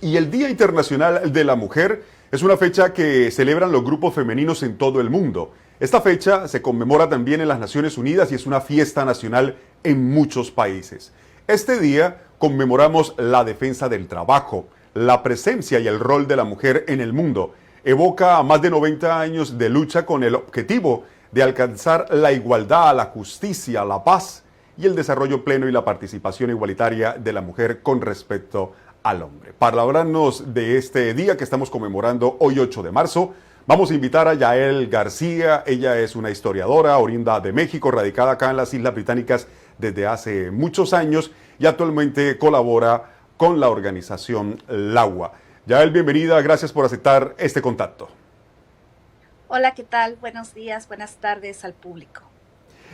Y el Día Internacional de la Mujer es una fecha que celebran los grupos femeninos en todo el mundo. Esta fecha se conmemora también en las Naciones Unidas y es una fiesta nacional en muchos países. Este día conmemoramos la defensa del trabajo, la presencia y el rol de la mujer en el mundo. Evoca más de 90 años de lucha con el objetivo de alcanzar la igualdad, la justicia, la paz y el desarrollo pleno y la participación igualitaria de la mujer con respecto al hombre. Para hablarnos de este día que estamos conmemorando hoy 8 de marzo, vamos a invitar a Yael García. Ella es una historiadora oriunda de México, radicada acá en las Islas Británicas desde hace muchos años y actualmente colabora con la organización LAGUA. Yael, bienvenida, gracias por aceptar este contacto. Hola, ¿qué tal? Buenos días, buenas tardes al público.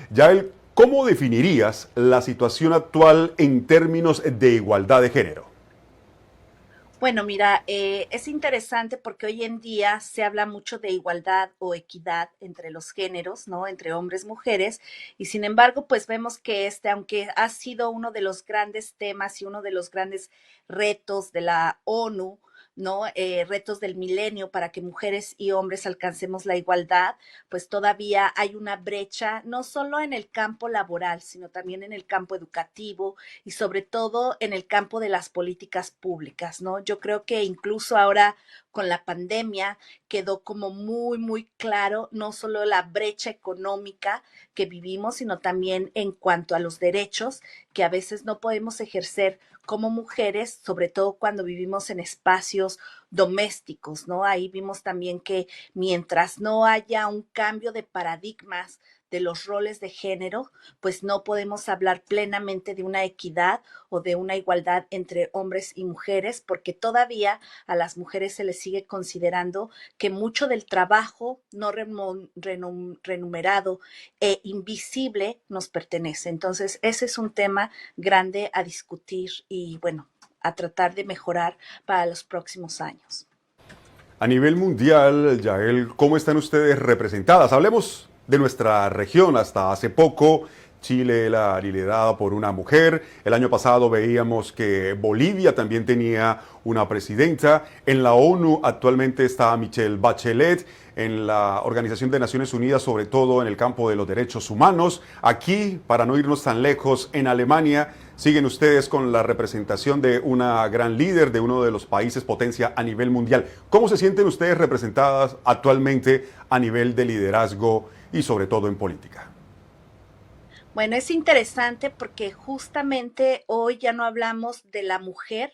Yael, ¿cómo definirías la situación actual en términos de igualdad de género? Bueno, mira, es interesante porque hoy en día se habla mucho de igualdad o equidad entre los géneros, ¿no? Entre hombres y mujeres, y sin embargo, pues vemos que aunque ha sido uno de los grandes temas y uno de los grandes retos de la ONU, ¿no? Retos del milenio para que mujeres y hombres alcancemos la igualdad, pues todavía hay una brecha, no solo en el campo laboral, sino también en el campo educativo y sobre todo en el campo de las políticas públicas, ¿no? Yo creo que incluso ahora con la pandemia quedó como muy, muy claro no solo la brecha económica que vivimos, sino también en cuanto a los derechos que a veces no podemos ejercer como mujeres, sobre todo cuando vivimos en espacios domésticos, ¿no? Ahí vimos también que mientras no haya un cambio de paradigmas de los roles de género, pues no podemos hablar plenamente de una equidad o de una igualdad entre hombres y mujeres, porque todavía a las mujeres se les sigue considerando que mucho del trabajo no remunerado e invisible nos pertenece. Entonces, ese es un tema grande a discutir y, bueno, a tratar de mejorar para los próximos años. A nivel mundial, Yael, ¿cómo están ustedes representadas? Hablemos de nuestra región. Hasta hace poco, Chile era liderada por una mujer. El año pasado veíamos que Bolivia también tenía una presidenta. En la ONU actualmente está Michelle Bachelet. En la Organización de Naciones Unidas, sobre todo en el campo de los derechos humanos. Aquí, para no irnos tan lejos, en Alemania, siguen ustedes con la representación de una gran líder de uno de los países potencia a nivel mundial. ¿Cómo se sienten ustedes representadas actualmente a nivel de liderazgo y sobre todo en política? Bueno, es interesante porque justamente hoy ya no hablamos de la mujer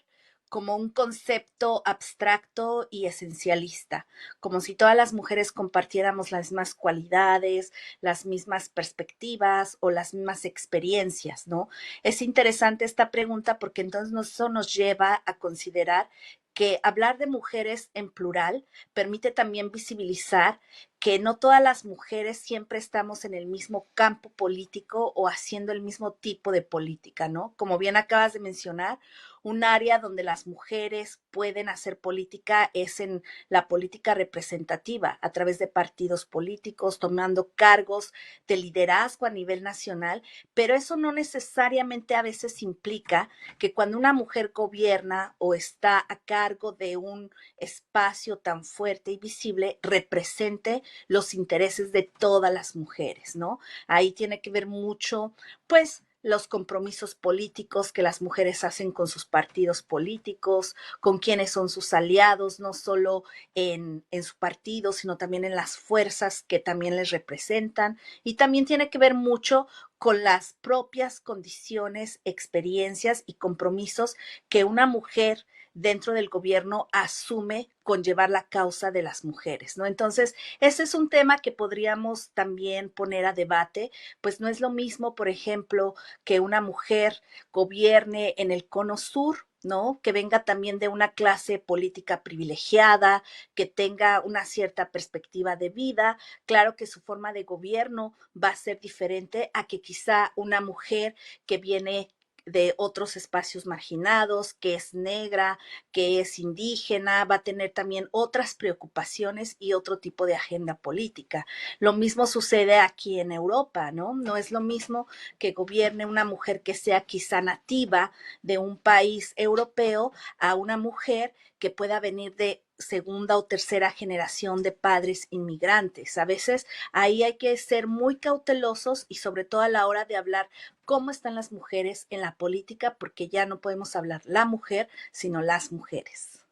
como un concepto abstracto y esencialista, como si todas las mujeres compartiéramos las mismas cualidades, las mismas perspectivas o las mismas experiencias, ¿no? Es interesante esta pregunta porque entonces eso nos lleva a considerar que hablar de mujeres en plural permite también visibilizar que no todas las mujeres siempre estamos en el mismo campo político o haciendo el mismo tipo de política, ¿no? Como bien acabas de mencionar, un área donde las mujeres pueden hacer política es en la política representativa, a través de partidos políticos, tomando cargos de liderazgo a nivel nacional, pero eso no necesariamente a veces implica que cuando una mujer gobierna o está a cargo de un espacio tan fuerte y visible, represente los intereses de todas las mujeres, ¿no? Ahí tiene que ver mucho, pues, los compromisos políticos que las mujeres hacen con sus partidos políticos, con quienes son sus aliados, no solo en su partido, sino también en las fuerzas que también les representan. Y también tiene que ver mucho con las propias condiciones, experiencias y compromisos que una mujer dentro del gobierno asume con llevar la causa de las mujeres, ¿no? Entonces, ese es un tema que podríamos también poner a debate, pues no es lo mismo, por ejemplo, que una mujer gobierne en el cono sur, ¿no? Que venga también de una clase política privilegiada, que tenga una cierta perspectiva de vida. Claro que su forma de gobierno va a ser diferente a que quizá una mujer que viene de otros espacios marginados, que es negra, que es indígena, va a tener también otras preocupaciones y otro tipo de agenda política. Lo mismo sucede aquí en Europa, ¿no? No es lo mismo que gobierne una mujer que sea quizá nativa de un país europeo a una mujer que pueda venir de segunda o tercera generación de padres inmigrantes. A veces ahí hay que ser muy cautelosos y sobre todo a la hora de hablar cómo están las mujeres en la política, porque ya no podemos hablar la mujer, sino las mujeres.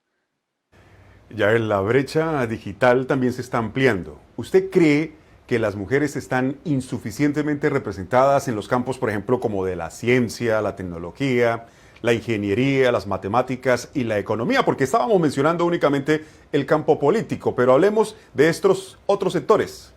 Ya en la brecha digital también se está ampliando. ¿Usted cree que las mujeres están insuficientemente representadas en los campos, por ejemplo, como de la ciencia, la tecnología, la ingeniería, las matemáticas y la economía? Porque estábamos mencionando únicamente el campo político, pero hablemos de estos otros sectores.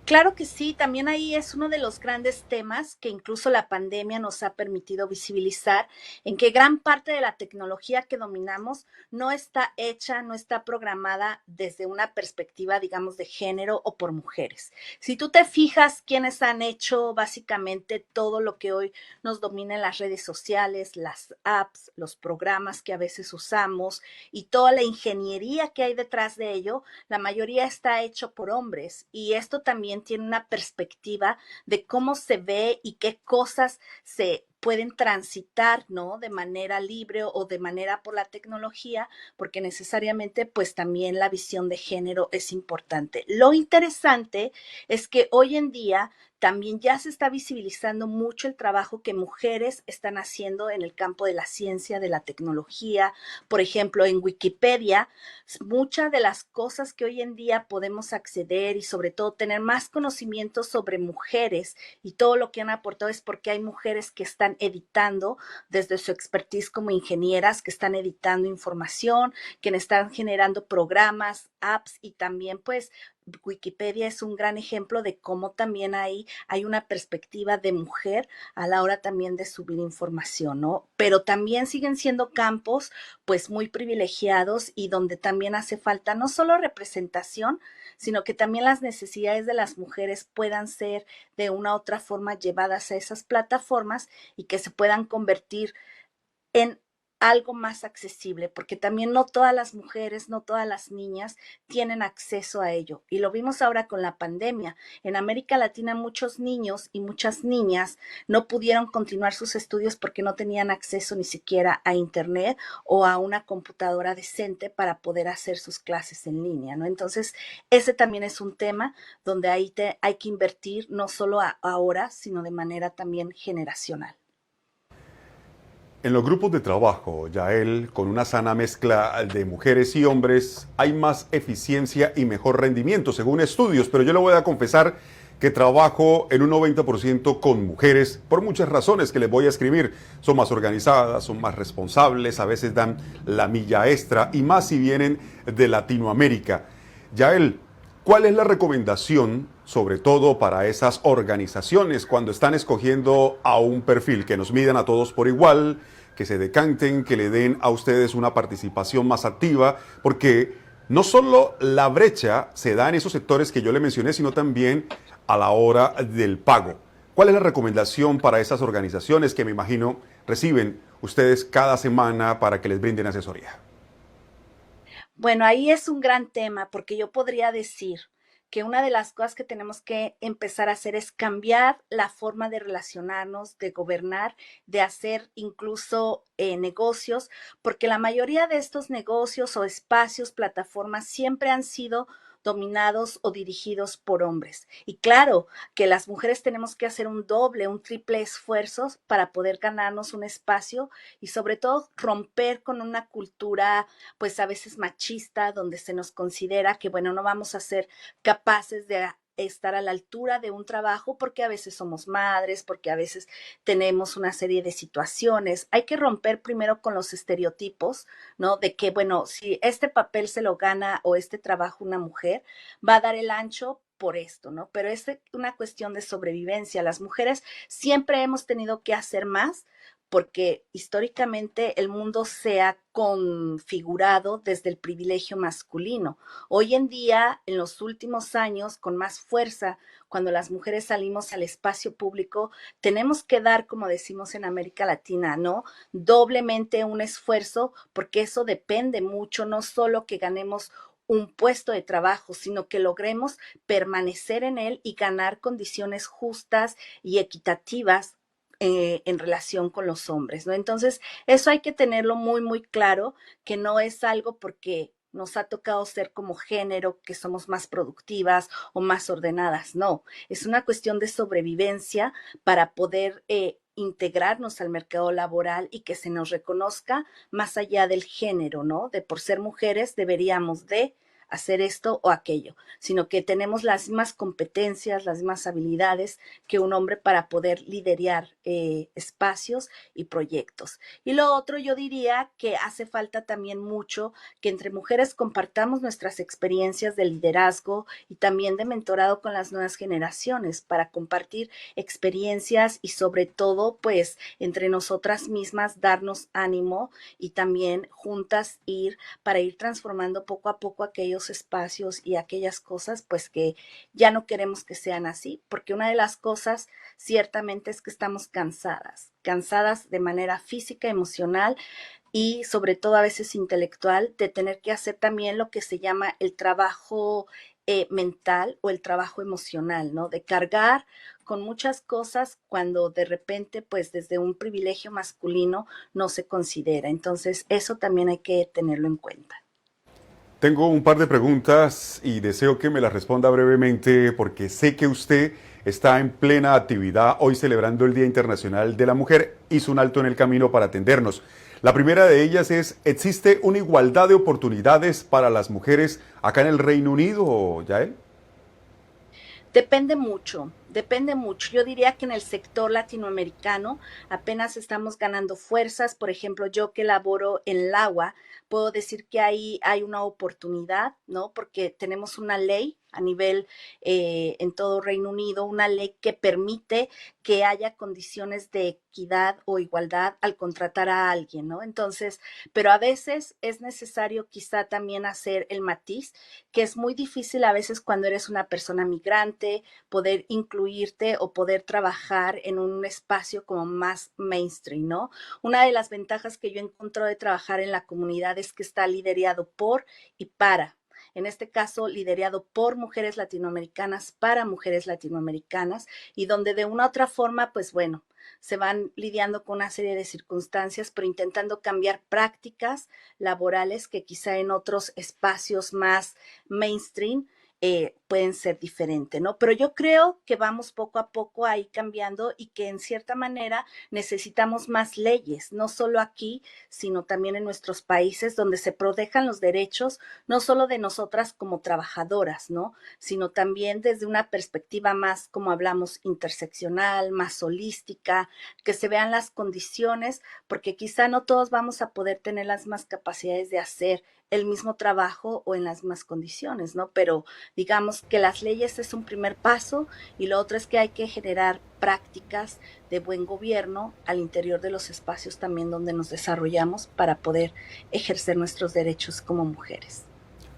Claro que sí, también ahí es uno de los grandes temas que incluso la pandemia nos ha permitido visibilizar, en que gran parte de la tecnología que dominamos no está hecha, no está programada desde una perspectiva, digamos, de género o por mujeres. Si tú te fijas quiénes han hecho básicamente todo lo que hoy nos domina en las redes sociales, las apps, los programas que a veces usamos y toda la ingeniería que hay detrás de ello, la mayoría está hecho por hombres y esto también tiene una perspectiva de cómo se ve y qué cosas se pueden transitar, ¿no? De manera libre o de manera por la tecnología, porque necesariamente pues también la visión de género es importante. Lo interesante es que hoy en día también ya se está visibilizando mucho el trabajo que mujeres están haciendo en el campo de la ciencia, de la tecnología. Por ejemplo, en Wikipedia, muchas de las cosas que hoy en día podemos acceder y sobre todo tener más conocimiento sobre mujeres y todo lo que han aportado es porque hay mujeres que están editando desde su expertise como ingenieras, que están editando información, que están generando programas, apps y también pues Wikipedia es un gran ejemplo de cómo también ahí hay una perspectiva de mujer a la hora también de subir información, ¿no? Pero también siguen siendo campos pues muy privilegiados y donde también hace falta no solo representación, sino que también las necesidades de las mujeres puedan ser de una u otra forma llevadas a esas plataformas y que se puedan convertir en algo más accesible, porque también no todas las mujeres, no todas las niñas tienen acceso a ello. Y lo vimos ahora con la pandemia. En América Latina muchos niños y muchas niñas no pudieron continuar sus estudios porque no tenían acceso ni siquiera a Internet o a una computadora decente para poder hacer sus clases en línea, ¿no? Entonces, ese también es un tema donde hay que invertir no solo ahora, sino de manera también generacional. En los grupos de trabajo, Yael, con una sana mezcla de mujeres y hombres, hay más eficiencia y mejor rendimiento, según estudios, pero yo le voy a confesar que trabajo en un 90% con mujeres por muchas razones que les voy a escribir. Son más organizadas, son más responsables, a veces dan la milla extra y más si vienen de Latinoamérica. Yael, ¿cuál es la recomendación, sobre todo para esas organizaciones, cuando están escogiendo a un perfil que nos midan a todos por igual, que se decanten, que le den a ustedes una participación más activa? Porque no solo la brecha se da en esos sectores que yo le mencioné, sino también a la hora del pago. ¿Cuál es la recomendación para esas organizaciones que me imagino reciben ustedes cada semana para que les brinden asesoría? Bueno, ahí es un gran tema porque yo podría decir que una de las cosas que tenemos que empezar a hacer es cambiar la forma de relacionarnos, de gobernar, de hacer incluso negocios, porque la mayoría de estos negocios o espacios, plataformas, siempre han sido dominados o dirigidos por hombres. Y claro que las mujeres tenemos que hacer un doble, un triple esfuerzo para poder ganarnos un espacio y sobre todo romper con una cultura pues a veces machista, donde se nos considera que, bueno, no vamos a ser capaces de estar a la altura de un trabajo porque a veces somos madres, porque a veces tenemos una serie de situaciones. Hay que romper primero con los estereotipos, ¿no? De que, bueno, si este papel se lo gana o este trabajo una mujer, va a dar el ancho por esto, ¿no? Pero es una cuestión de sobrevivencia. Las mujeres siempre hemos tenido que hacer más porque históricamente el mundo se ha configurado desde el privilegio masculino. Hoy en día, en los últimos años, con más fuerza, cuando las mujeres salimos al espacio público, tenemos que dar, como decimos en América Latina, ¿no? Doblemente un esfuerzo, porque eso depende mucho, no solo que ganemos un puesto de trabajo, sino que logremos permanecer en él y ganar condiciones justas y equitativas en relación con los hombres, ¿no? Entonces, eso hay que tenerlo muy, muy claro, que no es algo porque nos ha tocado ser como género, que somos más productivas o más ordenadas, no, es una cuestión de sobrevivencia para poder integrarnos al mercado laboral y que se nos reconozca más allá del género, ¿no? De por ser mujeres deberíamos de hacer esto o aquello, sino que tenemos las mismas competencias, las mismas habilidades que un hombre para poder liderar espacios y proyectos. Y lo otro, yo diría que hace falta también mucho que entre mujeres compartamos nuestras experiencias de liderazgo y también de mentorado con las nuevas generaciones para compartir experiencias y sobre todo, pues, entre nosotras mismas darnos ánimo y también juntas ir para ir transformando poco a poco aquellos espacios y aquellas cosas, pues que ya no queremos que sean así, porque una de las cosas ciertamente es que estamos cansadas, cansadas de manera física, emocional y sobre todo a veces intelectual, de tener que hacer también lo que se llama el trabajo mental o el trabajo emocional, ¿no? De cargar con muchas cosas cuando de repente, pues desde un privilegio masculino no se considera. Entonces, eso también hay que tenerlo en cuenta. Tengo un par de preguntas y deseo que me las responda brevemente porque sé que usted está en plena actividad hoy celebrando el Día Internacional de la Mujer. Hizo un alto en el camino para atendernos. La primera de ellas es, ¿existe una igualdad de oportunidades para las mujeres acá en el Reino Unido, Yael? Depende mucho, depende mucho. Yo diría que en el sector latinoamericano apenas estamos ganando fuerzas. Por ejemplo, yo que laboro en el agua, puedo decir que ahí hay una oportunidad, ¿no? Porque tenemos una ley a nivel en todo Reino Unido, una ley que permite que haya condiciones de equidad o igualdad al contratar a alguien, ¿no? Entonces, pero a veces es necesario quizá también hacer el matiz, que es muy difícil a veces cuando eres una persona migrante, poder incluirte o poder trabajar en un espacio como más mainstream, ¿no? Una de las ventajas que yo encuentro de trabajar en la comunidad es que está liderado por y para. En este caso, liderado por mujeres latinoamericanas para mujeres latinoamericanas y donde de una u otra forma, pues bueno, se van lidiando con una serie de circunstancias, pero intentando cambiar prácticas laborales que quizá en otros espacios más mainstream pueden ser diferentes, ¿no? Pero yo creo que vamos poco a poco ahí cambiando y que en cierta manera necesitamos más leyes, no solo aquí, sino también en nuestros países donde se protejan los derechos, no solo de nosotras como trabajadoras, ¿no? Sino también desde una perspectiva más, como hablamos, interseccional, más holística, que se vean las condiciones, porque quizá no todos vamos a poder tener las mismas capacidades de hacer el mismo trabajo o en las mismas condiciones, ¿no? Pero digamos que las leyes es un primer paso y lo otro es que hay que generar prácticas de buen gobierno al interior de los espacios también donde nos desarrollamos para poder ejercer nuestros derechos como mujeres.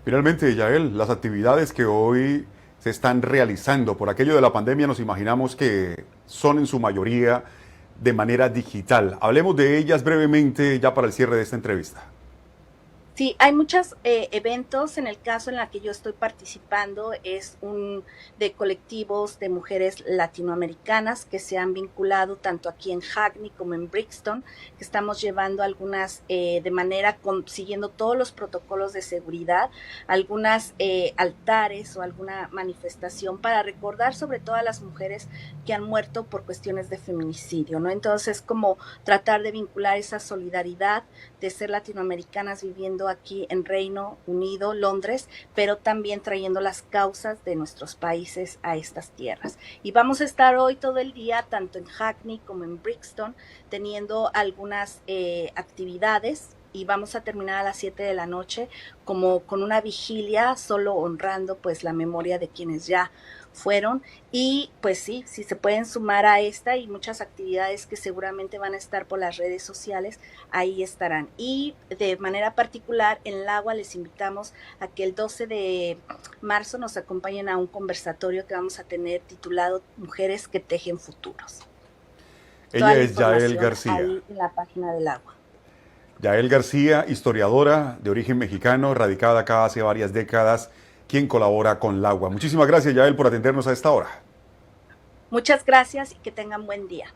Finalmente, Yael, las actividades que hoy se están realizando por aquello de la pandemia nos imaginamos que son en su mayoría de manera digital. Hablemos de ellas brevemente ya para el cierre de esta entrevista. Sí, hay muchos eventos. En el caso en la que yo estoy participando es un de colectivos de mujeres latinoamericanas que se han vinculado tanto aquí en Hackney como en Brixton, que estamos llevando algunas de manera siguiendo todos los protocolos de seguridad, algunas altares o alguna manifestación para recordar sobre todo a las mujeres que han muerto por cuestiones de feminicidio, ¿no? Entonces, como tratar de vincular esa solidaridad de ser latinoamericanas viviendo aquí en Reino Unido, Londres, pero también trayendo las causas de nuestros países a estas tierras. Y vamos a estar hoy todo el día, tanto en Hackney como en Brixton, teniendo algunas actividades y vamos a terminar a las 7 de la noche como con una vigilia, solo honrando pues la memoria de quienes ya fueron. Y pues sí, si se pueden sumar a esta y muchas actividades que seguramente van a estar por las redes sociales, ahí estarán. Y de manera particular en el agua les invitamos a que el 12 de marzo nos acompañen a un conversatorio que vamos a tener titulado Mujeres que tejen futuros. Toda Ella la es Yael información García. ahí en la página del agua. Yael García, historiadora de origen mexicano, radicada acá hace varias décadas, quien colabora con el agua. Muchísimas gracias, Yael, por atendernos a esta hora. Muchas gracias y que tengan buen día.